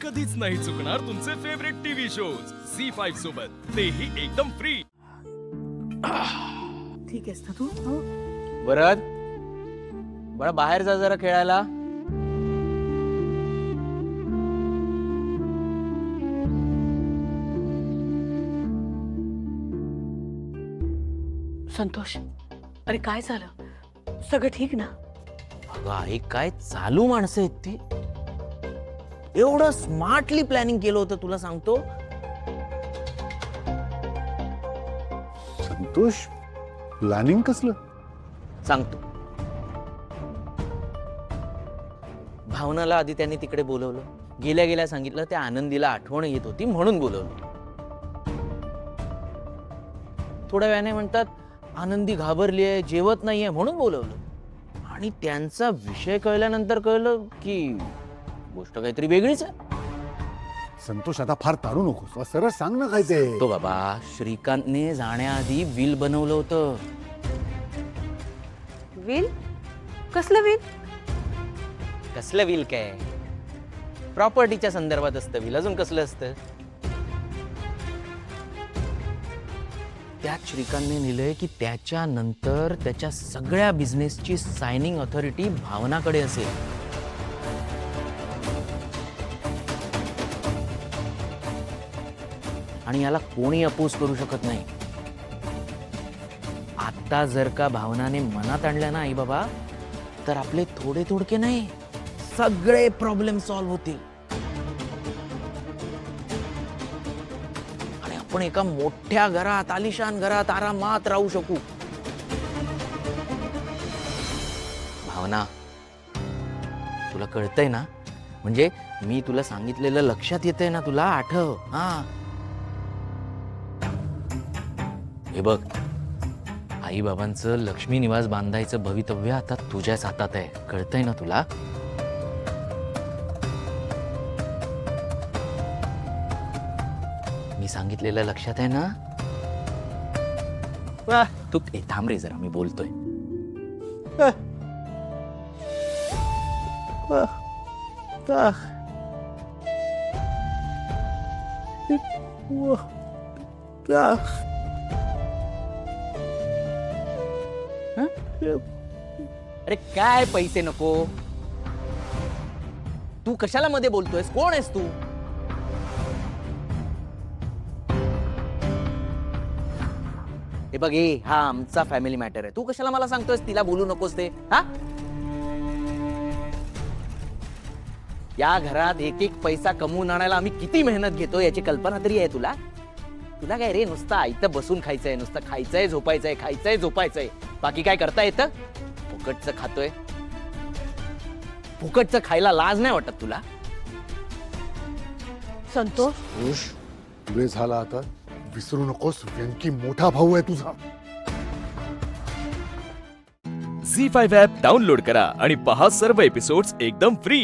कधीच नाही चुकणार तुमचे फेवरेट टीव्ही शोज झी5 सोबत, तेही एकदम फ्री. ठीक आहेस ना तू? हो. वरद बळा बाहेर जा जरा खेळायला. संतोष, अरे काय झालं? सगळं ठीक ना? अगं आई, काय चालू माणसं आहेत ती. एवढं स्मार्टली प्लॅनिंग केलं होतं तुला सांगतो. संतोष, प्लॅनिंग कसलं? सांगतो. भावनाला आधी त्यांनी तिकडे बोलवलं. गेल्या गेल्या सांगितलं त्या आनंदीला आठवण येत होती म्हणून बोलवलं. थोड्या वेळाने म्हणतात आनंदी घाबरली आहे, जेवत नाहीये म्हणून बोलवलं. आणि त्यांचा विषय कळल्यानंतर कळलं की गोष्ट काहीतरी वेगळीच आहे. संतोष, आता फार तारू नकोस, सरळ सांग ना काय ते. तो बाबा, श्रीकांतने जाण्याआधी विल बनवलं होतं. विल? कसलं विल? कसलं विल काय? प्रॉपर्टीच्या संदर्भात असतं विल, अजून कसलं असतं? त्यात श्रीकांतने लिहिलंय की त्याच्यानंतर त्याच्या सगळ्या बिझनेसची सायनिंग ऑथॉरिटी भावनाकडे असेल. आणि याला कोणी अपोज करू शकत नाही. आता जर का भावनाने मनात आणलं ना आई बाबा, तर आपले थोडे थोडके नाही सगळे प्रॉब्लेम सॉल्व्ह होतील. आणि आपण एका मोठ्या घरात, आलिशान घरात आरामात राहू शकू. भावना, तुला कळतंय ना? म्हणजे मी तुला सांगितलेलं लक्षात येतंय ना? तुला आठव? हा, हे बघ, आई बाबांचं लक्ष्मी निवास बांधायचं भवितव्य आता तुझ्याच हातात आहे. कळतंय ना तुला? मी सांगितलेलं लक्षात आहे ना? तू थांब रे जरा, मी बोलतोय. अरे काय पैसे नको? तू कशाला मध्ये बोलतोयस? कोण आहेस तू? हे बघ, हा आमचा फॅमिली मॅटर आहे. तू कशाला मला सांगतोयस तिला बोलू नकोस ते? हा, या घरात एक एक पैसा कमवून आणायला आम्ही किती मेहनत घेतो याची कल्पना तरी आहे तुला? तुला काय रे, नुसतं आयतं बसून खायचंय, नुसतं खायचंय झोपायचंय, खायचंय झोपायचंय, बाकी काय करता येतं? फुकटचं खातोय. फुकटचं खायला लाज नाही वाटत तुला? संतोष, पुढे झाला आता. विसरू नकोस, व्यंकी मोठा भाऊ आहे तुझा. झी5 ॲप डाउनलोड करा आणि पहा सर्व एपिसोड्स एकदम फ्री.